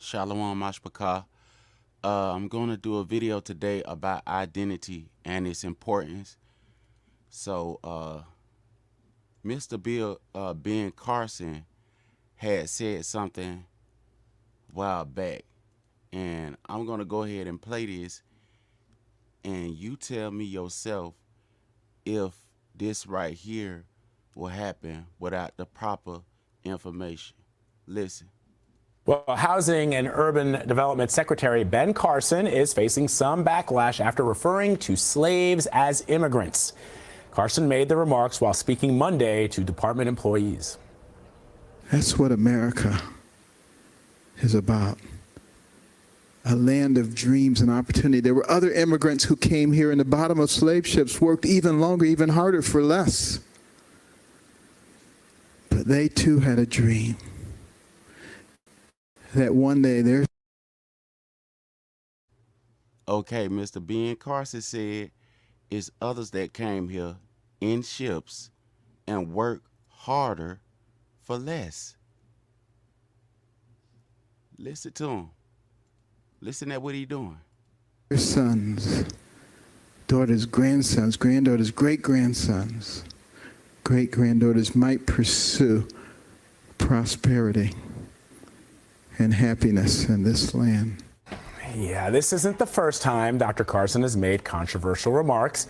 Shalom Mashpaka. I'm going to do a video today about identity and its importance. So, Mr. Ben Carson had said something a while back, and I'm going to go ahead and play this, and you tell me yourself if this right here will happen without the proper information. Listen. Well, Housing and Urban Development Secretary Ben Carson is facing some backlash after referring to slaves as immigrants. Carson made the remarks while speaking Monday to department employees. That's what America is about. A land of dreams and opportunity. There were other immigrants who came here in the bottom of slave ships, worked even longer, even harder for less. But they too had a dream that one day they're... Okay, Mr. Ben Carson said it's others that came here in ships and work harder for less. Listen to him. Listen at what he doing. Their sons, daughters, grandsons, granddaughters, great-grandsons, great-granddaughters might pursue prosperity and happiness in this land. Yeah, this isn't the first time Dr. Carson has made controversial remarks.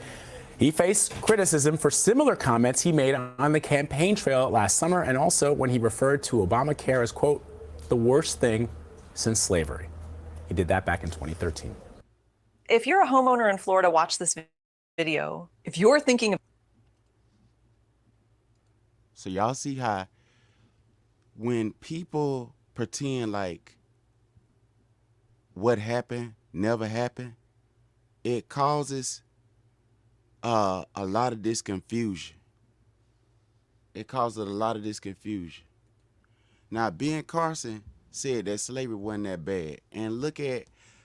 He faced criticism for similar comments he made on the campaign trail last summer, and also when he referred to Obamacare as, quote, the worst thing since slavery. He did that back in 2013. If you're a homeowner in Florida, watch this video. If you're thinking of... So y'all see how when people pretend like what happened never happened, it causes a lot of this confusion. It causes a lot of this confusion. Now, Ben Carson said that slavery wasn't that bad, and look at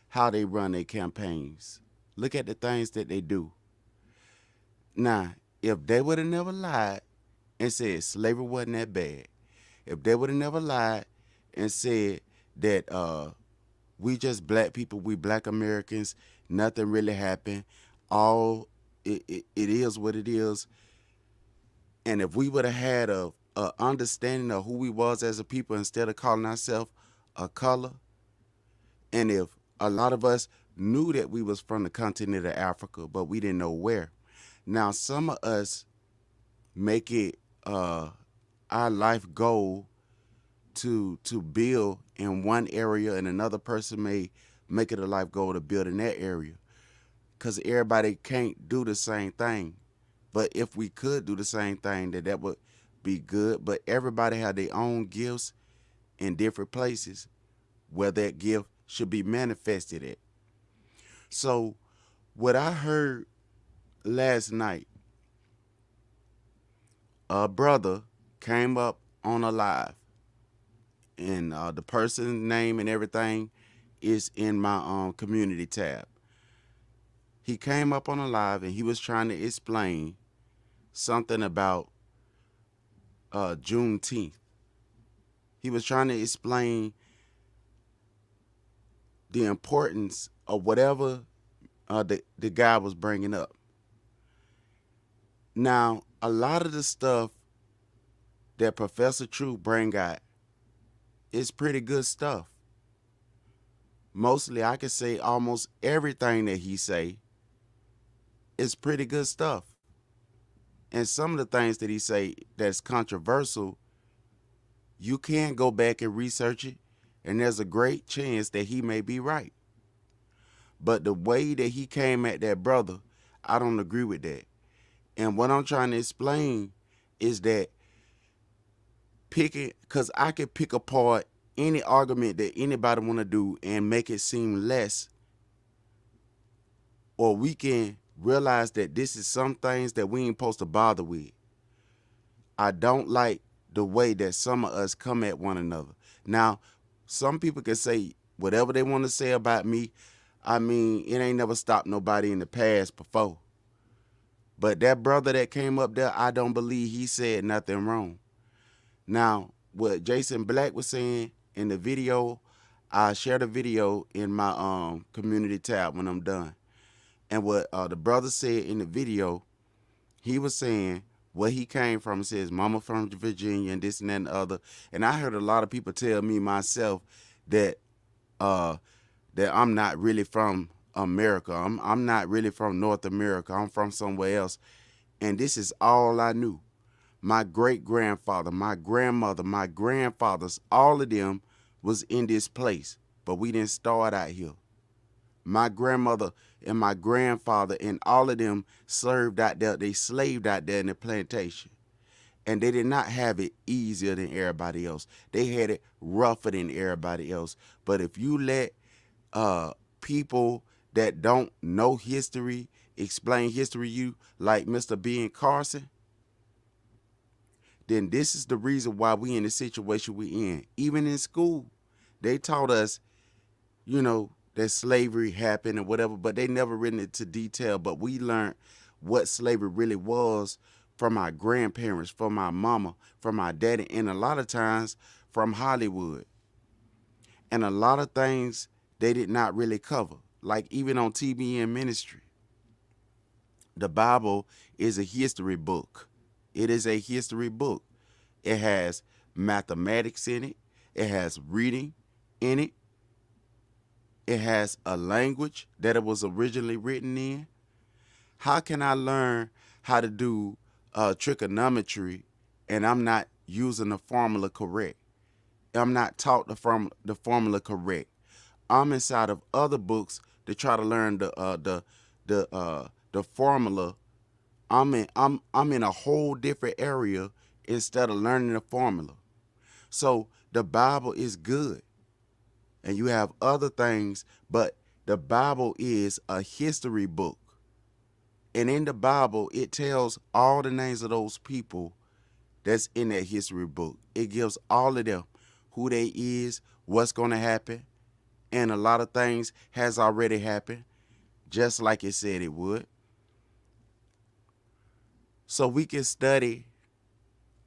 how they run their campaigns. Look at the things that they do. Now, if they would have never lied and said slavery wasn't that bad, if they would have never lied and said that we just black people, we black Americans, nothing really happened, it is what it is, and if we would have had a understanding of who we was as a people instead of calling ourselves a color, and if a lot of us knew that we was from the continent of Africa, but we didn't know where. Now, some of us make it our life goal to build in one area, and another person may make it a life goal to build in that area, because everybody can't do the same thing. But if we could do the same thing, that would be good. But everybody have their own gifts in different places where that gift should be manifested at. So what I heard last night, a brother came up on a live, and the person's name and everything is in my community tab. He came up on a live and he was trying to explain something about Juneteenth. He was trying to explain the importance of whatever the guy was bringing up. Now, a lot of the stuff that Professor True bring out is pretty good stuff. Mostly, I could say almost everything that he say is pretty good stuff. And some of the things that he say that's controversial, you can go back and research it, and there's a great chance that he may be right. But the way that he came at that brother, I don't agree with that. And what I'm trying to explain is that because I could pick apart any argument that anybody want to do and make it seem less, or we can realize that this is some things that we ain't supposed to bother with. I don't like the way that some of us come at one another. Now, some people can say whatever they want to say about me. I mean, it ain't never stopped nobody in the past before. But that brother that came up there, I don't believe he said nothing wrong. Now, what Jason Black was saying in the video, I shared a video in my community tab when I'm done. And what the brother said in the video, he was saying where he came from. He says mama from Virginia and this and that and the other. And I heard a lot of people tell me myself that that I'm not really from America. I'm not really from North America. I'm from somewhere else. And this is all I knew. My great-grandfather, my grandmother, my grandfathers, all of them was in this place. But we didn't start out here. My grandmother and my grandfather and all of them served out there. They slaved out there in the plantation. And they did not have it easier than everybody else. They had it rougher than everybody else. But if you let people that don't know history explain history to you, like Mr. Ben Carson, then this is the reason why we in the situation we in. Even in school, they taught us, you know, that slavery happened or whatever, but they never written it to detail. But we learned what slavery really was from our grandparents, from our mama, from our daddy, and a lot of times from Hollywood. And a lot of things they did not really cover, like even on TBN Ministry. The Bible is a history book. It is a history book. It has mathematics in it. It has reading in it. It has a language that it was originally written in. How can I learn how to do trigonometry and I'm not using the formula correct? I'm not taught the formula correct. I'm inside of other books to try to learn the formula. I'm in a whole different area instead of learning the formula. So the Bible is good. And you have other things, but the Bible is a history book. And in the Bible, it tells all the names of those people that's in that history book. It gives all of them who they is, what's going to happen. And a lot of things has already happened, just like it said it would. So we can study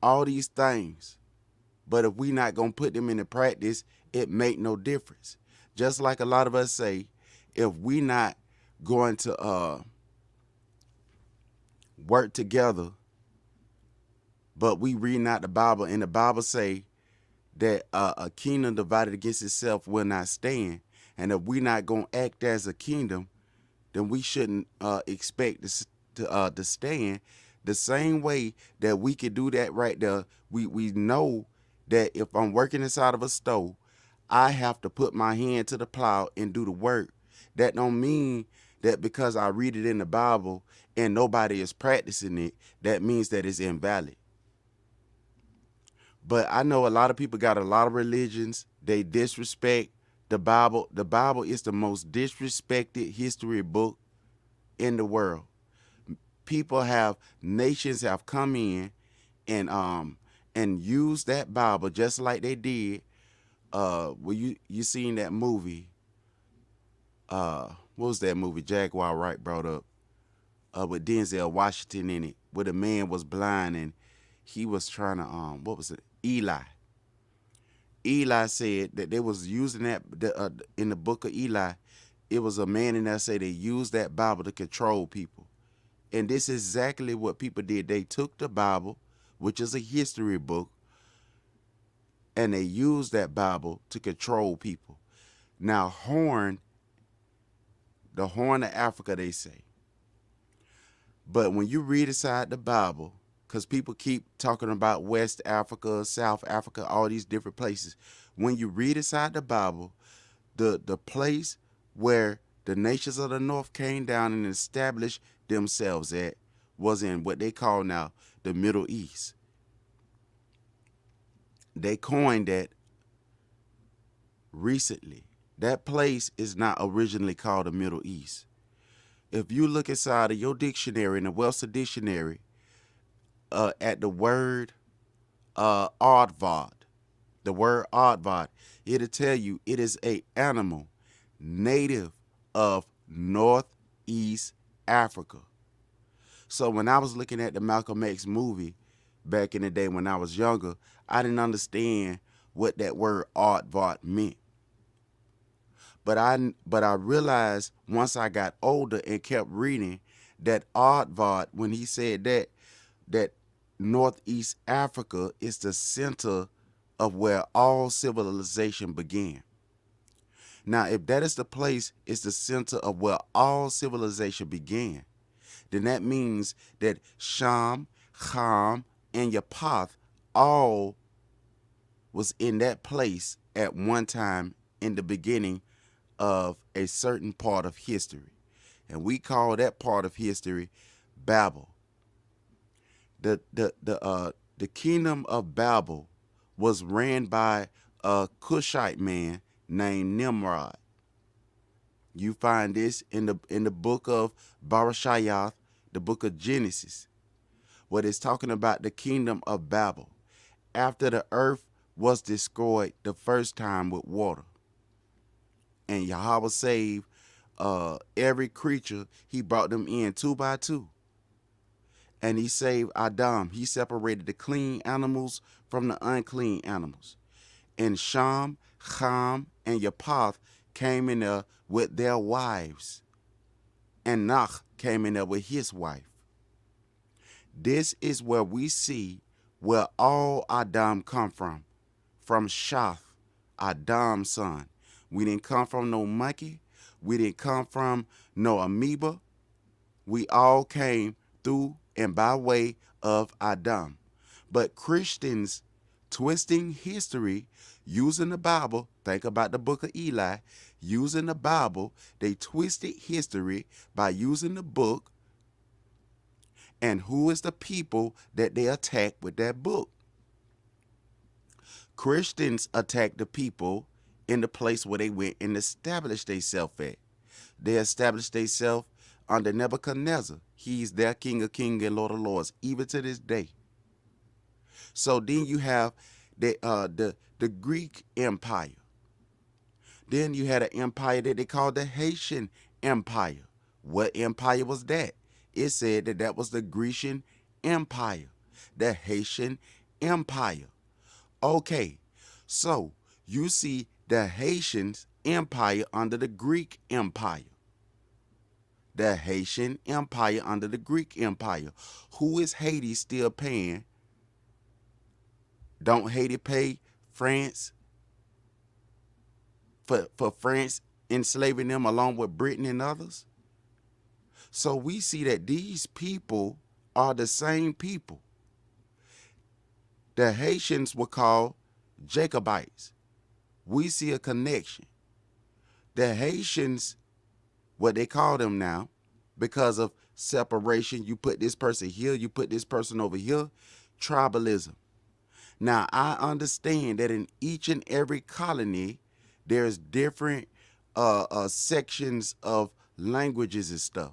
all these things. But if we not going to put them into practice, it make no difference. Just like a lot of us say, if we not going to work together, but we reading out the Bible, and the Bible say that a kingdom divided against itself will not stand. And if we not going to act as a kingdom, then we shouldn't expect to stand. The same way that we could do that right there, we know that if I'm working inside of a store, I have to put my hand to the plow and do the work. That don't mean that because I read it in the Bible and nobody is practicing it, that means that it's invalid. But I know a lot of people got a lot of religions. They disrespect the Bible. The Bible is the most disrespected history book in the world. Nations have come in and used that Bible just like they did. Well, you seen that movie? What was that movie Jaguar Wright brought up? With Denzel Washington in it, where the man was blind and he was trying to what was it? Eli. Eli said that they was using that in the book of Eli. It was a man in there say they used that Bible to control people, and this is exactly what people did. They took the Bible, which is a history book, and they used that Bible to control people. Now, the Horn of Africa, they say. But when you read inside the Bible, because people keep talking about West Africa, South Africa, all these different places. When you read inside the Bible, the place where the nations of the North came down and established themselves at was in what they call now the Middle East. They coined that recently. That place is not originally called the Middle East. If you look inside of your dictionary, in the Webster Dictionary, at the word Aardvark, the word Aardvark, it'll tell you it is an animal native of Northeast Africa. So when I was looking at the Malcolm X movie back in the day when I was younger, I didn't understand what that word Aardvark meant. But I realized once I got older and kept reading that Aardvark, when he said that Northeast Africa is the center of where all civilization began. Now, if that is the place, it's the center of where all civilization began, then that means that Sham, Ham, and Japheth all was in that place at one time in the beginning of a certain part of history. And we call that part of history Babel. The kingdom of Babel was ran by a Cushite man named Nimrod. You find this in the book of Barashayath, the book of Genesis, where it's talking about the kingdom of Babel after the earth was destroyed the first time with water. And Yahweh saved every creature. He brought them in 2 by 2. And he saved Adam. He separated the clean animals from the unclean animals. And Sham, Ham, and Japheth came in there with their wives. And Nach came in there with his wife. This is where we see where all Adam come from Shath, Adam's son. We didn't come from no monkey. We didn't come from no amoeba. We all came through and by way of Adam. But Christians twisting history, using the Bible, think about the book of Eli, using the Bible, they twisted history by using the book. And who is the people that they attack with that book? Christians attack the people in the place where they went and established themselves at. They established themselves under Nebuchadnezzar. He's their King of Kings and Lord of Lords, even to this day. So then you have the Greek Empire. Then you had an empire that they called the Haitian Empire. What empire was that? It said that was the Grecian Empire, the Haitian Empire. Okay, so you see the Haitian Empire under the Greek Empire. The Haitian Empire under the Greek Empire. Who is Haiti still paying? Don't Haiti pay France for France enslaving them along with Britain and others? So we see that these people are the same people. The Haitians were called Jacobites. We see a connection. The Haitians, what they call them now, because of separation, you put this person here, you put this person over here, tribalism. Now, I understand that in each and every colony, there's different sections of languages and stuff.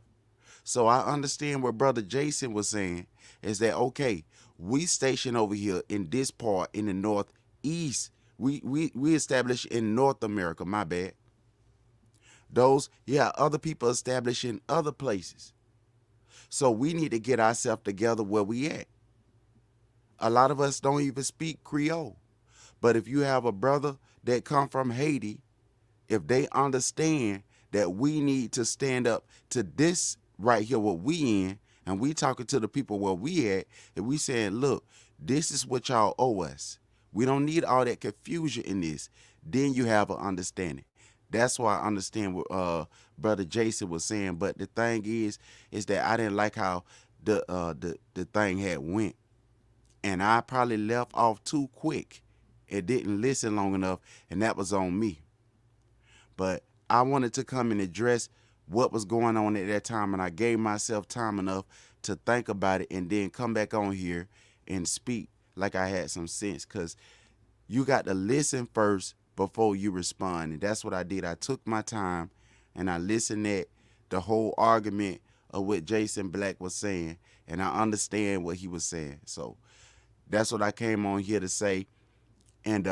So I understand what Brother Jason was saying is that, okay, we station over here in this part in the Northeast. We established in North America, my bad. Other people established in other places. So we need to get ourselves together where we at. A lot of us don't even speak Creole. But if you have a brother that come from Haiti, if they understand that we need to stand up to this right here, what we in, and we talking to the people where we at, and we saying, look, this is what y'all owe us. We don't need all that confusion in this. Then you have an understanding. That's why I understand what Brother Jason was saying. But the thing is that I didn't like how the thing had went. And I probably left off too quick and didn't listen long enough, and that was on me. But I wanted to come and address what was going on at that time, and I gave myself time enough to think about it and then come back on here and speak like I had some sense, because you got to listen first before you respond. And that's what I did. I took my time and I listened at the whole argument of what Jason Black was saying, and I understand what he was saying. So that's what I came on here to say. And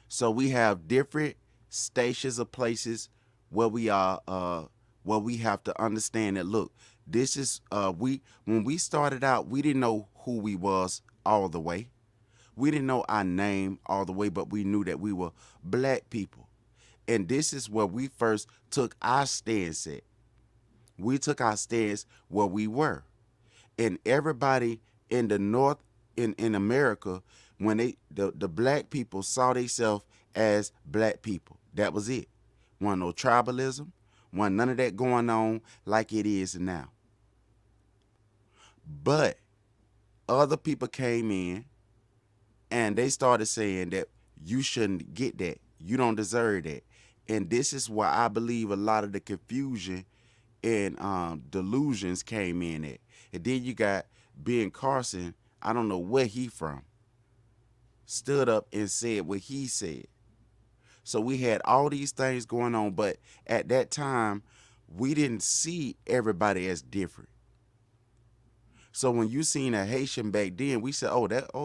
so we have different stations of places where we are, where we have to understand that, look, this is, when we started out, we didn't know who we was all the way. We didn't know our name all the way, but we knew that we were black people. And this is where we first took our stance at. We took our stance where we were. And everybody in the North, in America, when the black people saw themselves as black people. That was it. Wasn't no tribalism, wasn't none of that going on like it is now. But other people came in and they started saying that you shouldn't get that. You don't deserve that. And this is why I believe a lot of the confusion and delusions came in at. And then you got Ben Carson, I don't know where he from, stood up and said what he said. So we had all these things going on, but at that time, we didn't see everybody as different. So when you seen a Haitian back then, we said,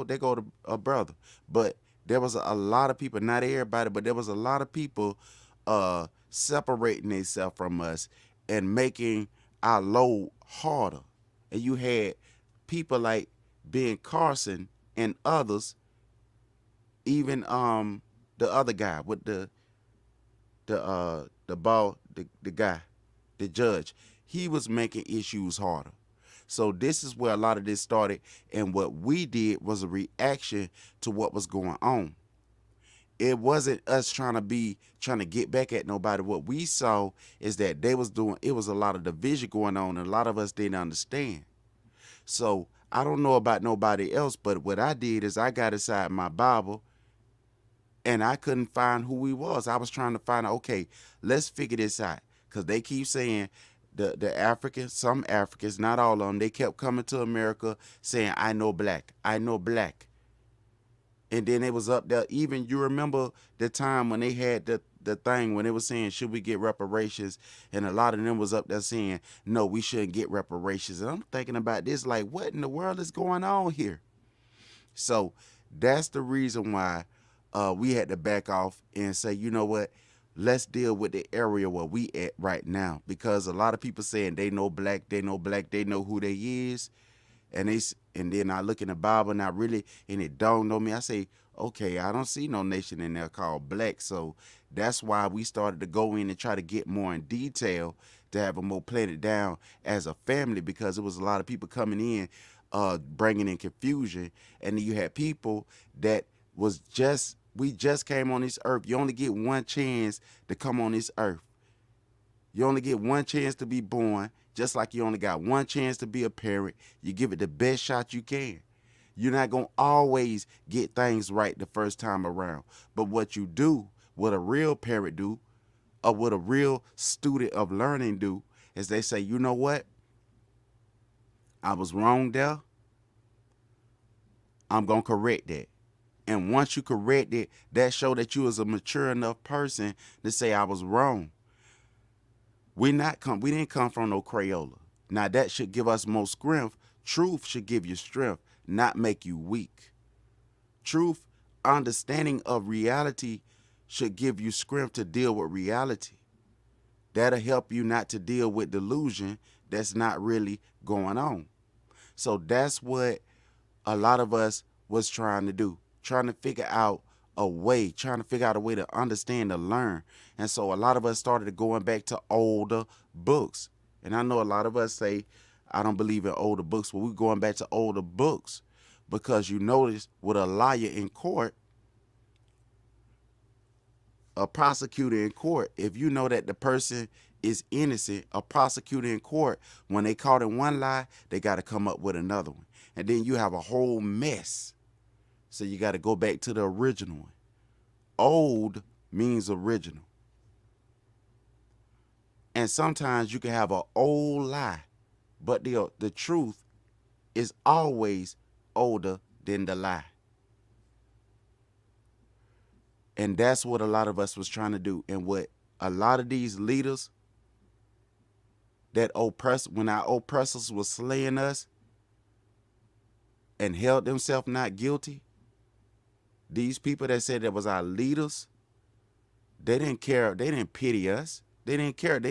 they go to a brother. But there was a lot of people, not everybody, but there was a lot of people separating themselves from us and making our load harder. And you had people like Ben Carson and others, even the other guy with the guy, the judge, he was making issues harder. So this is where a lot of this started, and what we did was a reaction to what was going on. It wasn't us trying to get back at nobody. What we saw is that it was a lot of division going on, and a lot of us didn't understand. So I don't know about nobody else, but what I did is I got inside my Bible and I couldn't find who he was. I was trying to find out, okay, let's figure this out. Because they keep saying the Africans, some Africans, not all of them, they kept coming to America saying, I know black, I know black. And then it was up there. Even you remember the time when they had the thing when they was saying, should we get reparations? And a lot of them was up there saying, no, we shouldn't get reparations. And I'm thinking about this, like, what in the world is going on here? So that's the reason why we had to back off and say, you know what? Let's deal with the area where we at right now. Because a lot of people saying they know black, they know who they is. And then I look in the Bible and and it dawned on me. I say, okay, I don't see no nation in there called black. So that's why we started to go in and try to get more in detail to have a more planned it down as a family, because it was a lot of people coming in, bringing in confusion. And then you had people that we just came on this earth. You only get one chance to come on this earth. You only get one chance to be born. Just like you only got one chance to be a parent, you give it the best shot you can. You're not going to always get things right the first time around. But what you do, what a real parent do, or what a real student of learning do, is they say, you know what? I was wrong there. I'm going to correct that. And once you correct it, that show that you was a mature enough person to say I was wrong. We didn't come from no Crayola. Now that should give us more strength. Truth should give you strength, not make you weak. Truth, understanding of reality should give you strength to deal with reality. That'll help you not to deal with delusion that's not really going on. So that's what a lot of us was trying to do, trying to figure out a way to understand and learn. And so a lot of us started going back to older books. And I know a lot of us say, I don't believe in older books, but we're going back to older books because you notice with a liar in court, a prosecutor in court, if you know that the person is innocent, a prosecutor in court, when they caught in one lie, they got to come up with another one. And then you have a whole mess. So you got to go back to the original one. Old means original. And sometimes you can have an old lie, but the truth is always older than the lie. And that's what a lot of us was trying to do. And what a lot of these leaders that when our oppressors was slaying us and held themselves not guilty, these people that said that was our leaders, they didn't care. They didn't pity us. They didn't care.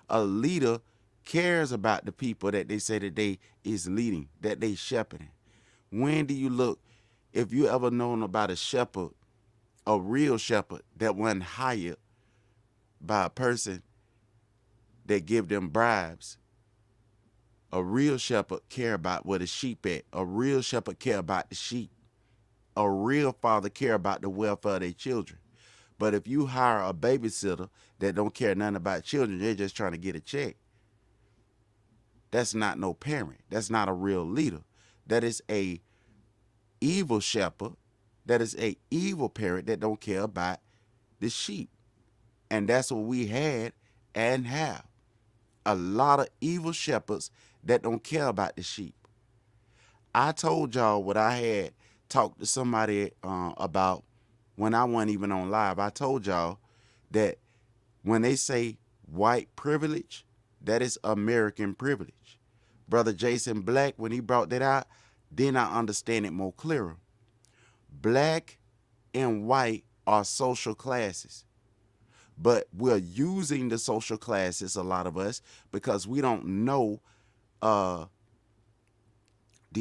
A leader cares about the people that they say that they is leading, that they shepherding. When do you look, if you ever known about a shepherd, a real shepherd that wasn't hired by a person that give them bribes. A real shepherd care about where the sheep at. A real shepherd care about the sheep. A real father care about the welfare of their children. But if you hire a babysitter that don't care nothing about children, they're just trying to get a check. That's not no parent. That's not a real leader. That is a evil shepherd. That is a evil parent that don't care about the sheep. And that's what we had and have. A lot of evil shepherds that don't care about the sheep. I told y'all what I had talked to somebody about when I wasn't even on live. I told y'all that when they say white privilege, that is American privilege. Brother Jason Black, when he brought that out, then I understand it more clearer. Black and white are social classes. But we're using the social classes, a lot of us, because we don't know the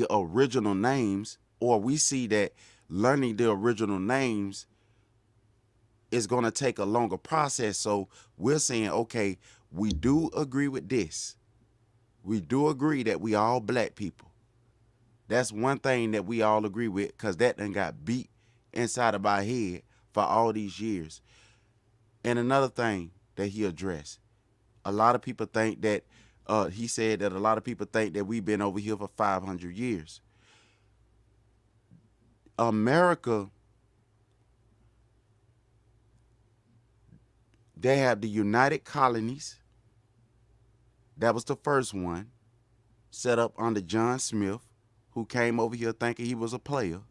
original names, or we see that learning the original names is going to take a longer process. So we're saying, okay, we do agree with this. We do agree that we all black people. That's one thing that we all agree with, because that done got beat inside of our head for all these years. And another thing that he addressed, a lot of people think that, he said that a lot of people think that we've been over here for 500 years. America, they have the United Colonies. That was the first one, set up under John Smith, who came over here thinking he was a player.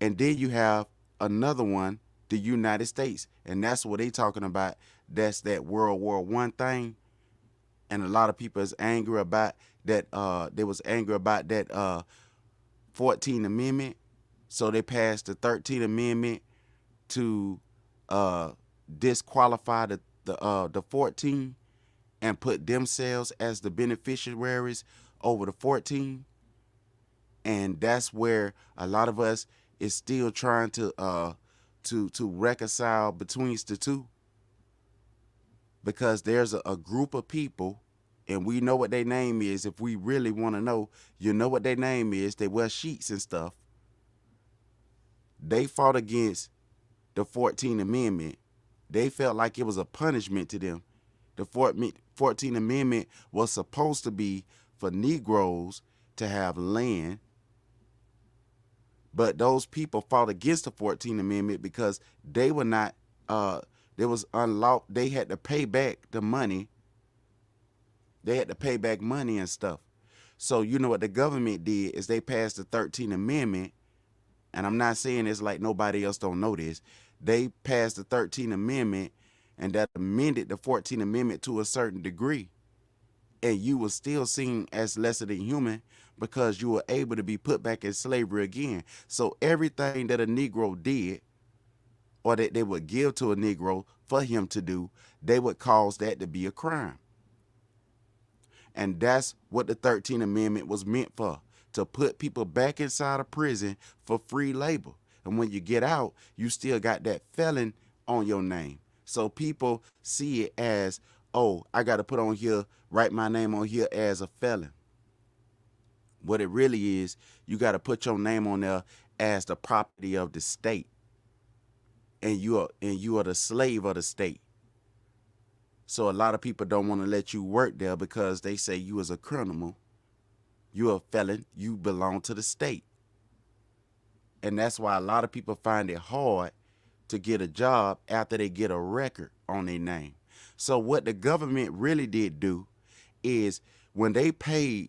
And then you have another one, the United States. And that's what they talking about. That's that World War I thing. And a lot of people is angry about that. They was angry about that 14th Amendment. So they passed the 13th Amendment to disqualify the 14 and put themselves as the beneficiaries over the 14. And that's where a lot of us is still trying to reconcile between the two, because there's a group of people, and we know what their name is. If we really want to know, you know what their name is. They wear sheets and stuff. They fought against the 14th Amendment. They felt like it was a punishment to them. The 14th Amendment was supposed to be for Negroes to have land. But those people fought against the 14th Amendment because they were not, there was unlawful. They had to pay back the money. They had to pay back money and stuff. So you know what the government did is they passed the 13th Amendment. And I'm not saying it's like nobody else don't know this. They passed the 13th Amendment, and that amended the 14th Amendment to a certain degree. And you were still seen as lesser than human because you were able to be put back in slavery again. So everything that a Negro did, or that they would give to a Negro for him to do, they would cause that to be a crime. And that's what the 13th Amendment was meant for, to put people back inside of prison for free labor. And when you get out, you still got that felon on your name. So people see it as, oh, I got to put on here, write my name on here as a felon. What it really is, you got to put your name on there as the property of the state. And you are the slave of the state. So a lot of people don't want to let you work there because they say you is a criminal. You're a felon. You belong to the state. And that's why a lot of people find it hard to get a job after they get a record on their name. So what the government really did do is when they paid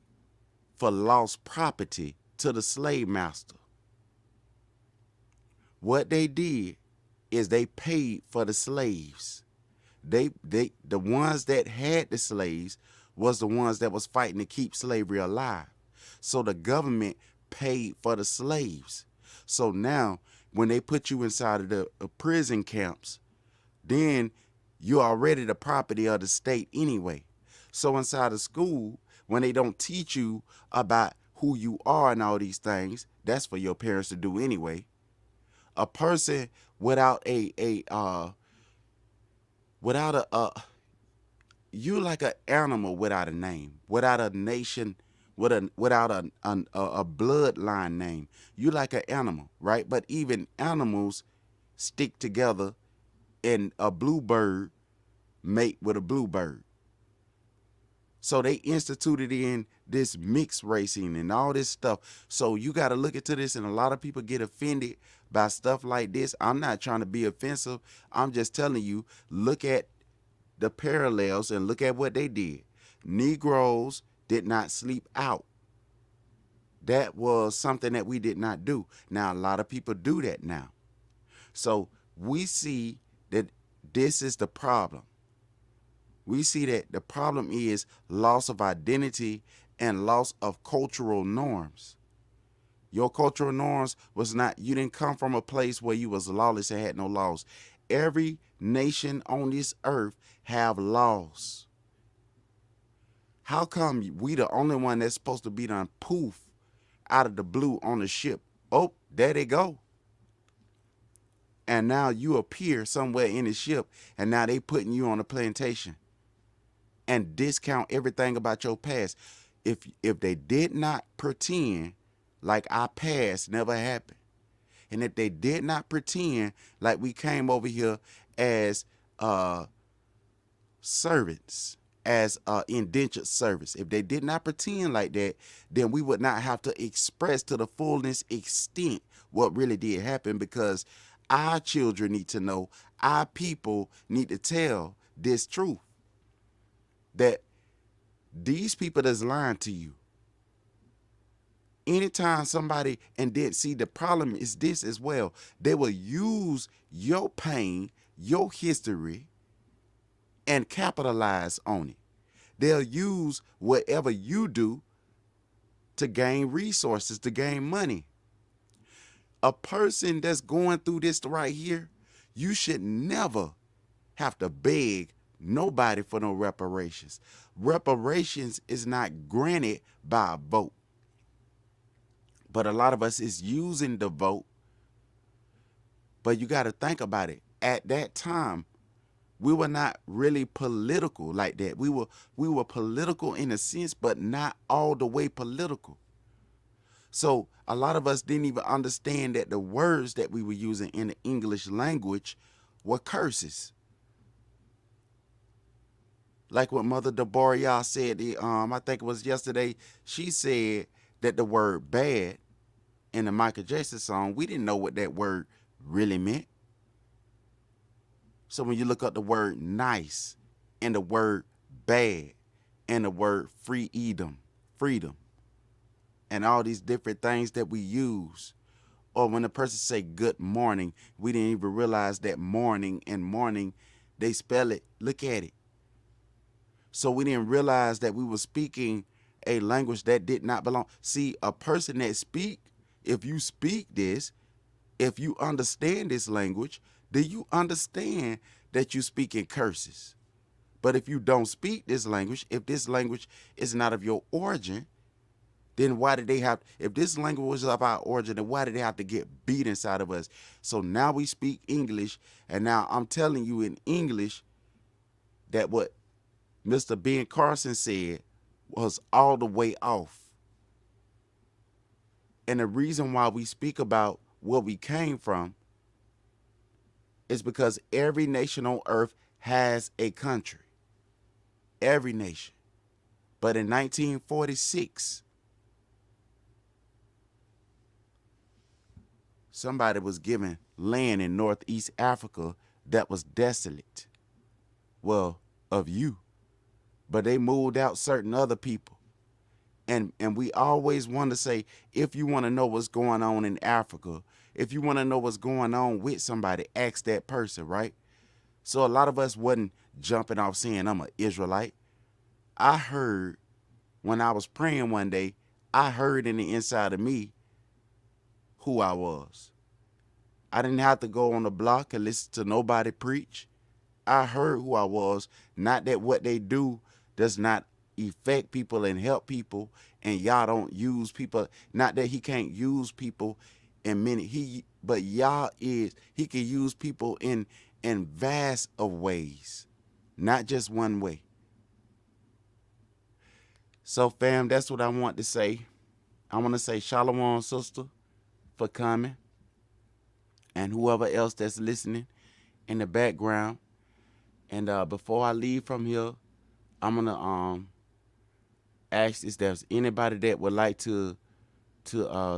for lost property to the slave master, what they did is they paid for the slaves. The ones that had the slaves was the ones that was fighting to keep slavery alive. So the government paid for the slaves. So now when they put you inside of the prison camps, then you're already the property of the state anyway. So inside of school, when they don't teach you about who you are and all these things, that's for your parents to do anyway. A person without a without you like an animal without a name, without a nation, without a bloodline name. You like an animal, right? But even animals stick together, and a bluebird mate with a bluebird. So they instituted in this mixed racing and all this stuff. So you got to look into this, and a lot of people get offended by stuff like this. I'm not trying to be offensive. I'm just telling you, look at the parallels and look at what they did. Negroes did not sleep out. That was something that we did not do. Now, a lot of people do that now. So we see that this is the problem. We see that the problem is loss of identity and loss of cultural norms. Your cultural norms was not, you didn't come from a place where you was lawless and had no laws. Every nation on this earth have laws. How come we the only one that's supposed to be done poof out of the blue on the ship? Oh, there they go. And now you appear somewhere in the ship, and now they putting you on a plantation and discount everything about your past. If they did not pretend like our past never happened, and if they did not pretend like we came over here as servants, as indentured service, if they did not pretend like that, then we would not have to express to the fullness extent what really did happen, because our children need to know, our people need to tell this truth, that these people that's lying to you. Anytime somebody, and then see, the problem is this as well, they will use your pain, your history, and capitalize on it. They'll use whatever you do to gain resources, to gain money. A person that's going through this right here, you should never have to beg nobody for no reparations. Reparations is not granted by a vote. But a lot of us is using the vote. But you got to think about it. At that time, we were not really political like that. We were political in a sense, but not all the way political. So a lot of us didn't even understand that the words that we were using in the English language were curses. Like what Mother Deborah said, I think it was yesterday, she said that the word bad in the Michael Jackson song, we didn't know what that word really meant. So when you look up the word nice and the word bad and the word freedom, and all these different things that we use, or when a person say good morning, we didn't even realize that morning and morning, they spell it, look at it. So we didn't realize that we were speaking a language that did not belong. See, a person that speak, if you speak this, if you understand this language, then you understand that you speak in curses. But if you don't speak this language, if this language is not of your origin, then why did they have, if this language was of our origin, then why did they have to get beat inside of us? So now we speak English, and now I'm telling you in English that what Mr. Ben Carson said was all the way off. And the reason why we speak about where we came from is because every nation on earth has a country. Every nation. But in 1946, somebody was given land in Northeast Africa that was desolate. Well, of you. But they moved out certain other people. And we always want to say, if you want to know what's going on in Africa, if you want to know what's going on with somebody, ask that person, right? So a lot of us wasn't jumping off saying I'm an Israelite. I heard, when I was praying one day, I heard in the inside of me who I was. I didn't have to go on the block and listen to nobody preach. I heard who I was, not that what they do does not affect people and help people, and Yah don't use people. Not that he can't use people in but Yah he can use people in vast of ways. not just one way. So, fam, that's what I want to say. I want to say shalom, sister, for coming, and whoever else that's listening in the background. And before I leave from here, I'm gonna ask if there's anybody that would like to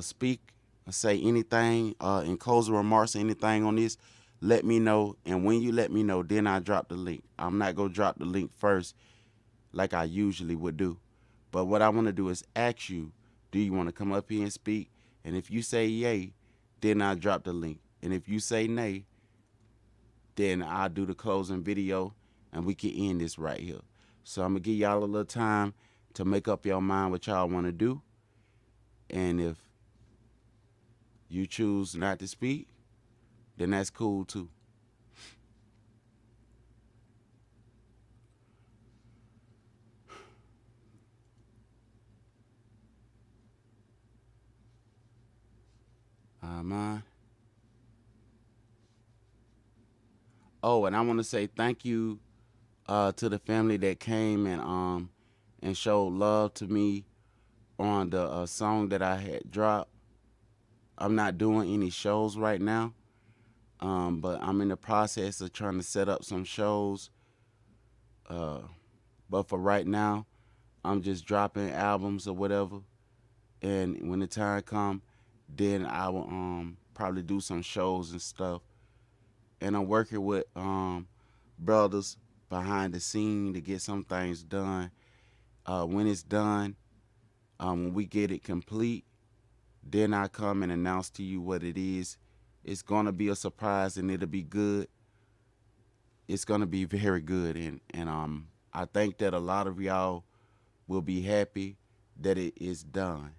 speak or say anything in closing remarks or anything on this. Let me know, and when you let me know, then I drop the link. I'm not gonna drop the link first like I usually would do. But what I want to do is ask you, do you want to come up here and speak? And if you say yay, then I drop the link. And if you say nay, then I'll do the closing video and we can end this right here. So I'm going to give y'all a little time to make up your mind what y'all want to do. And if you choose not to speak, then that's cool too. Man. Oh, and I want to say thank you to the family that came and showed love to me on the song that I had dropped. I'm not doing any shows right now, but I'm in the process of trying to set up some shows. But for right now, I'm just dropping albums or whatever. And when the time comes, then I will probably do some shows and stuff. And I'm working with brothers behind the scene to get some things done. When it's done, when we get it complete, then I come and announce to you what it is. It's going to be a surprise and it'll be good. It's going to be very good. And I think that a lot of y'all will be happy that it is done.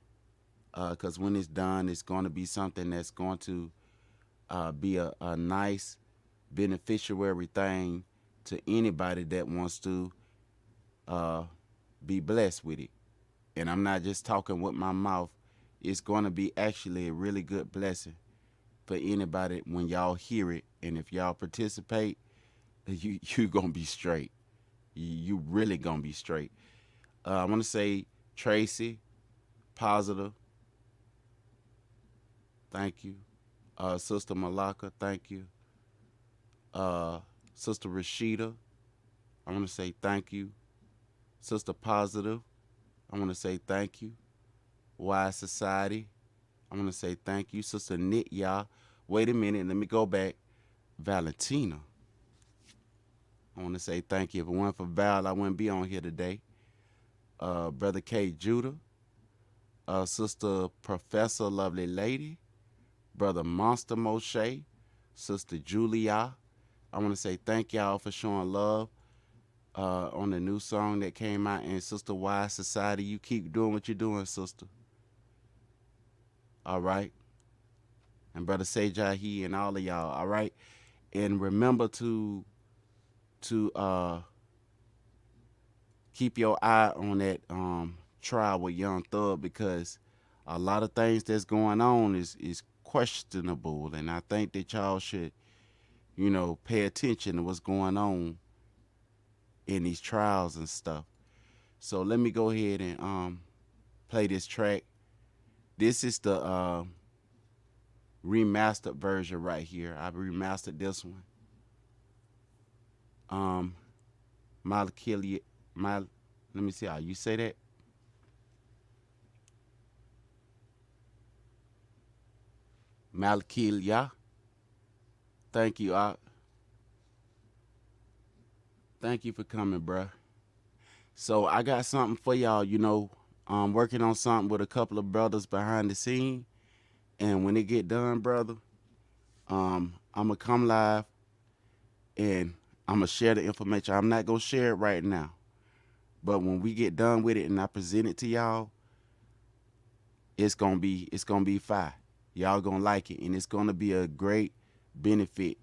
Because when it's done, it's going to be something that's going to be a nice beneficiary thing to anybody that wants to be blessed with it. And I'm not just talking with my mouth. It's going to be actually a really good blessing for anybody when y'all hear it. And if y'all participate, you going to be straight. You really going to be straight. I want to say Tracy, Positive, thank you. Sister Malaka, thank you. Sister Rashida, I want to say thank you. Sister Positive, I want to say thank you. Wise Society, I want to say thank you. Sister Nitya, wait a minute, let me go back. Valentina, I want to say thank you. If it weren't for Val, I wouldn't be on here today. Brother K. Judah, Sister Professor Lovely Lady, Brother Monster Moshe, Sister Julia. I want to say thank y'all for showing love on the new song that came out. And Sister Wise Society, you keep doing what you're doing, sister. All right. And Brother Sejahi and all of y'all. All right. And remember to keep your eye on that trial with Young Thug, because a lot of things that's going on is questionable, and I think that y'all should, pay attention to what's going on in these trials and stuff. So let me go ahead and play this track. This is the remastered version right here. I remastered this one. Let me see how you say that. Malkilia. Thank you, thank you for coming, bruh. So I got something for y'all, I'm working on something with a couple of brothers behind the scene. And when it get done, brother, I'm going to come live and I'm going to share the information. I'm not going to share it right now. But when we get done with it and I present it to y'all, it's going to be fire. Y'all going to like it, and it's going to be a great benefit.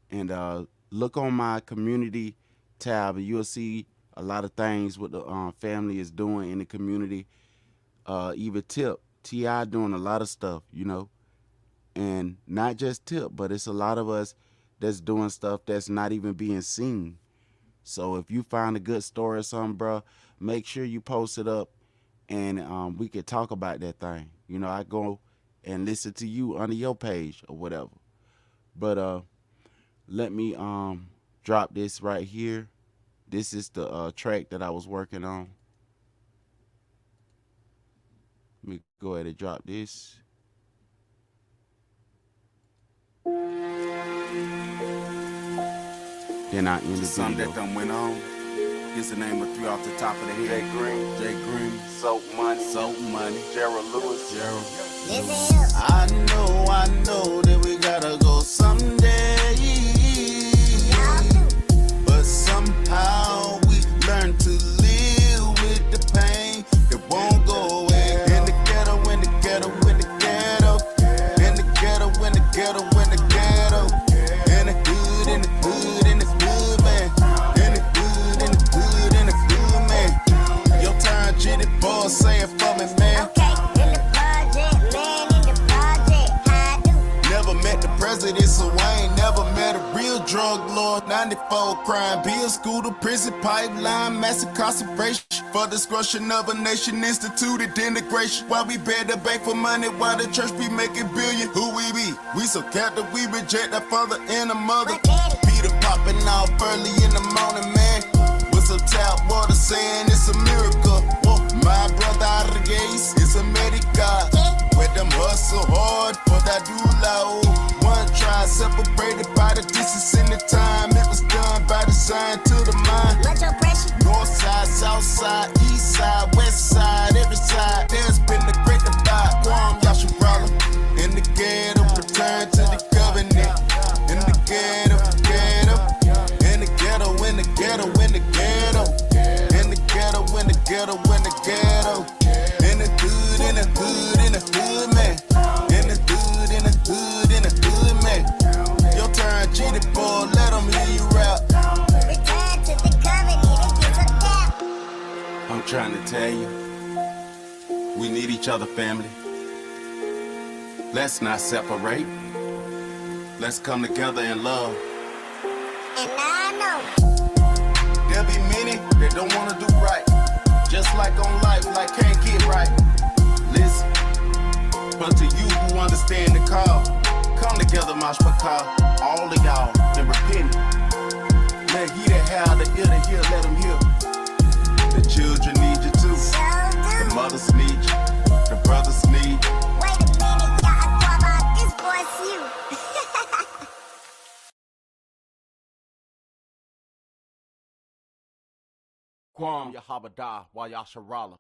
And look on my community tab and you'll see a lot of things what the family is doing in the community. Even T.I. doing a lot of stuff, and not just Tip, but it's a lot of us that's doing stuff that's not even being seen. So if you find a good story or something, bro, make sure you post it up, and we could talk about that thing. You know, I go and listen to you under your page or whatever. But let me drop this right here. This is the track that I was working on. Let me go ahead and drop this. Then I end the Something video. that done went on. Here's the name of 3 off the top of the head. Jay Green, Soap Money, Gerald Lewis. I know that we gotta go someday, but somehow we learn to live with the pain that won't go away. In the ghetto, in the ghetto, in the ghetto, in the ghetto, in the ghetto, in the ghetto, in the hood, in the hood, in the hood, man, in the hood, in the hood, in the hood, man. Your turn, Jitty boy, say it for me, man. Met the president, so I ain't never met a real drug lord. 94 crime, bill, school to prison, pipeline, massive concentration. For destruction of a nation, instituted integration. While we bear the bank for money, while the church be making billion. Who we be? We so captive, we reject our father and a mother. Peter popping off early in the morning, man. With some tap water saying it's a miracle. Whoa, my brother out of the gates, it's a medical. Where them hustle hard for that doula. One try separated by the distance and the time. It was done by design to the mind. North side, south side, east side, west side, every side. There's been a great divide. Guam, Yasharala. In the ghetto, return to the covenant. In the ghetto, ghetto. In the ghetto, in the ghetto, in the ghetto. In the ghetto, in the ghetto, in the ghetto. In the hood, in the hood, in the hood, man. In the hood, in the hood, in the hood, man. Your turn, G the boy, let them hear you rap. Return to the covenant, it gets a tap. I'm trying to tell you, we need each other, family. Let's not separate. Let's come together in love. And I know. There'll be many that don't want to do right. Just like on life, like can't get right. Listen, but to you who understand the call, come together, Mosh Pakal, all of y'all, and repent. Let he that have the ear to hear, let him hear. The children need you too. The mothers need you. The brothers need you. Wait a minute, y'all talk about this boy's you. Kwam Yahabada wa Yasharala.